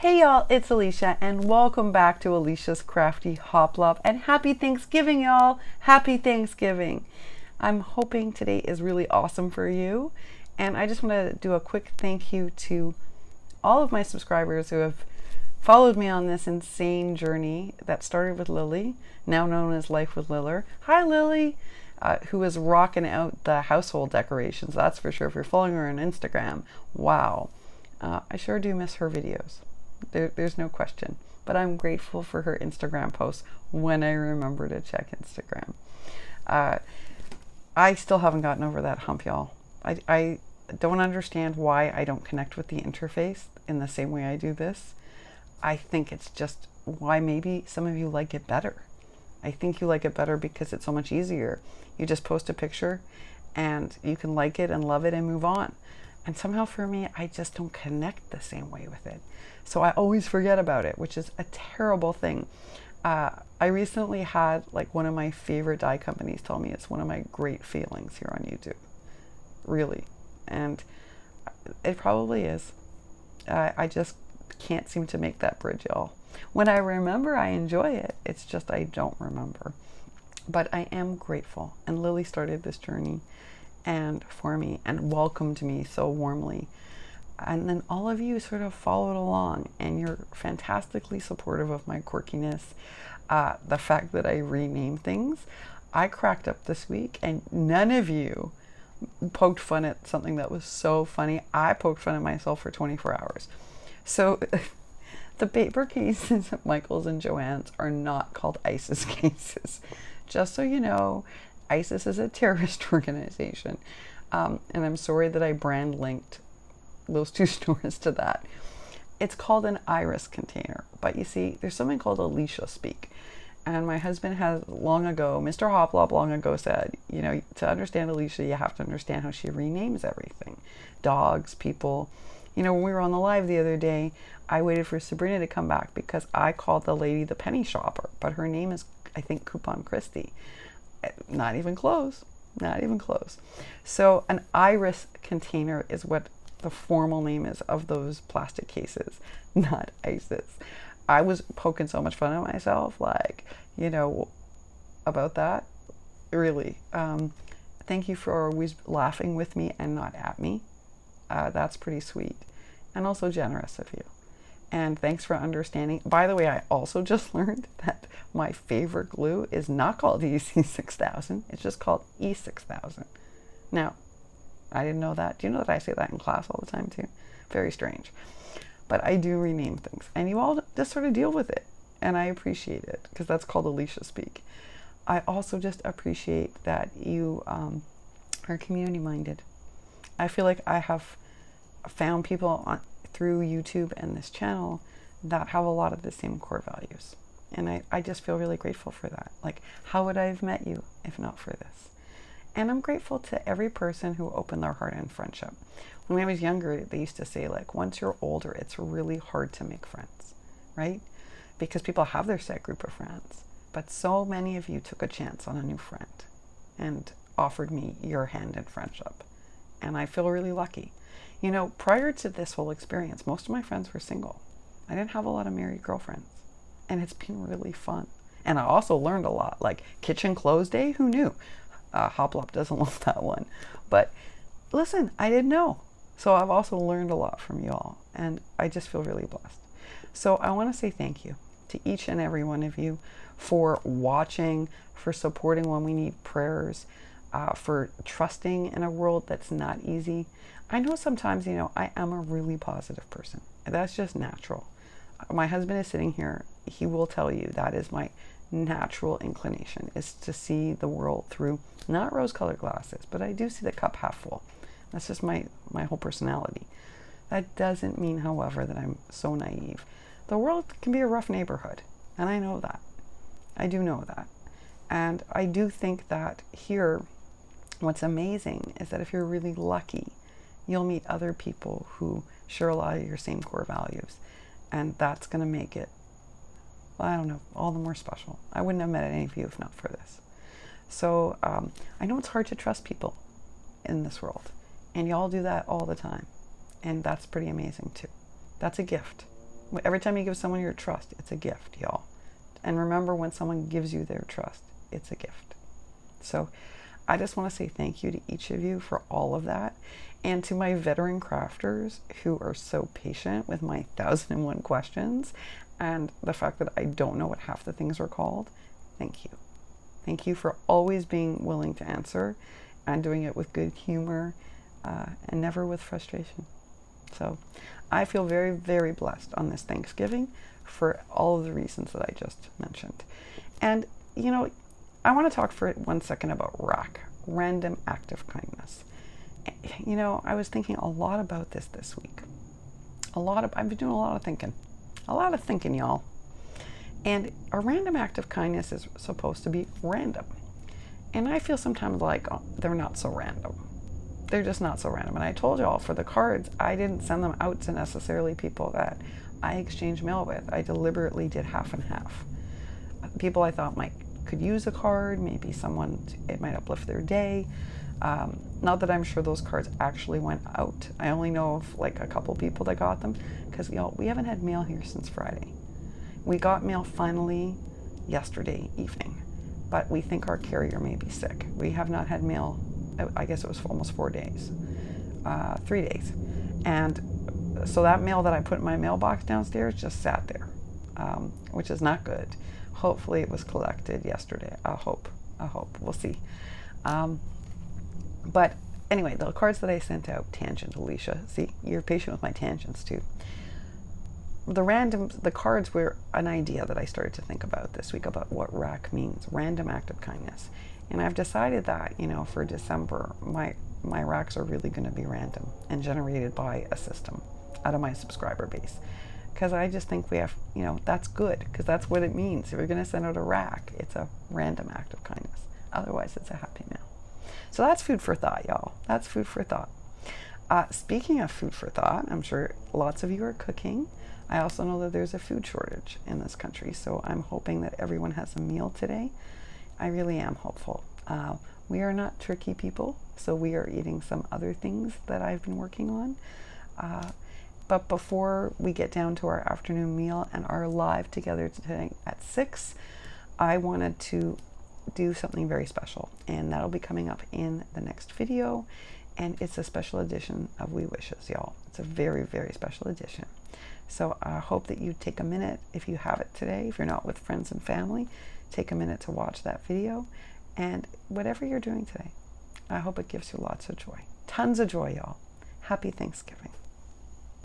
Hey y'all, it's Alicia and welcome back to Alicia's Crafty Hoplop and happy Thanksgiving y'all. Happy Thanksgiving. I'm hoping today is really awesome for you, and I just want to do a quick thank you to all of my subscribers who have followed me on this insane journey that started with Lily, now known as Life with Liller. Hi Lily, who is rocking out the household decorations, that's for sure. If you're following her on Instagram, wow. I sure do miss her videos. There's no question. But I'm grateful for her Instagram posts when I remember to check Instagram. I still haven't gotten over that hump, y'all. I don't understand why I don't connect with the interface in the same way I do this. I think it's just why maybe some of you like it better. I think you like it better because it's so much easier. You just post a picture and you can like it and love it and move on. And somehow for me, I just don't connect the same way with it. So I always forget about it, which is a terrible thing. I recently had like one of my favorite dye companies tell me it's one of my great feelings here on YouTube. Really. And it probably is. I just can't seem to make that bridge, y'all. When I remember, I enjoy it. It's just I don't remember. But I am grateful. And Lily started this journey and for me and welcomed me so warmly, and then all of you sort of followed along and you're fantastically supportive of my quirkiness. The fact that I rename things, I cracked up this week and none of you poked fun at something that was so funny. I poked fun at myself for 24 hours. So the paper cases at Michael's and Joann's are not called ISIS cases. Just so you know, ISIS is a terrorist organization. And I'm sorry that I brand linked those two stores to that. It's called an iris container. But you see, there's something called Alicia speak. And my husband has long ago, Mr. Hoplop long ago said, you know, to understand Alicia, you have to understand how she renames everything. Dogs, people. You know, when we were on the live the other day, I waited for Sabrina to come back because I called the lady the penny shopper. But her name is, I think, Coupon Christie. Not even close. Not even close. So an iris container is what the formal name is of those plastic cases, not ISIS. I was poking so much fun at myself, like, you know, about that. Really. Thank you for always laughing with me and not at me. That's pretty sweet. And also generous of you. And thanks for understanding. By the way, I also just learned that my favorite glue is not called EC6000. It's just called E6000. Now, I didn't know that. Do you know that I say that in class all the time too? Very strange. But I do rename things. And you all just sort of deal with it. And I appreciate it because that's called Alicia speak. I also just appreciate that you are community minded. I feel like I have found people through YouTube and this channel that have a lot of the same core values. And I just feel really grateful for that. Like, how would I have met you if not for this? And I'm grateful to every person who opened their heart in friendship. When I was younger, they used to say, like, once you're older, it's really hard to make friends, right? Because people have their set group of friends. But so many of you took a chance on a new friend and offered me your hand in friendship. And I feel really lucky. You know, prior to this whole experience, most of my friends were single. I didn't have a lot of married girlfriends. And it's been really fun. And I also learned a lot, like kitchen clothes day, who knew? Hoplop doesn't love that one. But listen, I didn't know. So I've also learned a lot from you all. And I just feel really blessed. So I want to say thank you to each and every one of you for watching, for supporting when we need prayers, for trusting in a world that's not easy. I know sometimes, you know, I am a really positive person. That's just natural. My husband is sitting here. He will tell you that is my natural inclination, is to see the world through not rose-colored glasses, but I do see the cup half full. That's just my whole personality. That doesn't mean, however, that I'm so naive. The world can be a rough neighborhood, and I know that. I do know that. And I do think that here, what's amazing is that if you're really lucky, you'll meet other people who share a lot of your same core values. And that's going to make it, I don't know, all the more special. I wouldn't have met any of you if not for this. So I know it's hard to trust people in this world. And y'all do that all the time. And that's pretty amazing too. That's a gift. Every time you give someone your trust, it's a gift, y'all. And remember, when someone gives you their trust, it's a gift. So I just want to say thank you to each of you for all of that. And to my veteran crafters who are so patient with my 1001 questions and the fact that I don't know what half the things are called, thank you. Thank you for always being willing to answer and doing it with good humor and never with frustration. So I feel very, very blessed on this Thanksgiving for all of the reasons that I just mentioned. And, you know, I want to talk for 1 second about RAK, Random Act of Kindness. You know, I was thinking a lot about this week. I've been doing a lot of thinking, y'all. And a random act of kindness is supposed to be random. And I feel sometimes like they're not so random. They're just not so random. And I told y'all, for the cards, I didn't send them out to necessarily people that I exchanged mail with. I deliberately did half and half. People I thought could use a card, maybe someone, it might uplift their day. Not that I'm sure those cards actually went out. I only know of like a couple people that got them, because y'all, we haven't had mail here since Friday. We got mail finally yesterday evening, but we think our carrier may be sick. We have not had mail, I guess it was almost 4 days, 3 days. And so that mail that I put in my mailbox downstairs just sat there, which is not good. Hopefully it was collected yesterday. I hope. We'll see. But anyway, the cards that I sent out, tangent, Alicia. See, you're patient with my tangents too. The cards were an idea that I started to think about this week about what RAK means, random act of kindness. And I've decided that, you know, for December, my RAKs are really going to be random and generated by a system out of my subscriber base. Because I just think we have, you know, that's good, because that's what it means. If you're going to send out a RAK, it's a random act of kindness. Otherwise, it's a happy mail. So that's food for thought, y'all. That's food for thought. Speaking of food for thought, I'm sure lots of you are cooking. I also know that there's a food shortage in this country, so I'm hoping that everyone has a meal today. I really am hopeful. We are not tricky people, so we are eating some other things that I've been working on. But before we get down to our afternoon meal and our live together today at 6, I wanted to do something very special, and that'll be coming up in the next video. And it's a special edition of We Wishes, y'all. It's a very, very special edition. So I hope that you take a minute, if you have it today, if you're not with friends and family, take a minute to watch that video. And whatever you're doing today, I hope it gives you lots of joy. Tons of joy, y'all. Happy Thanksgiving.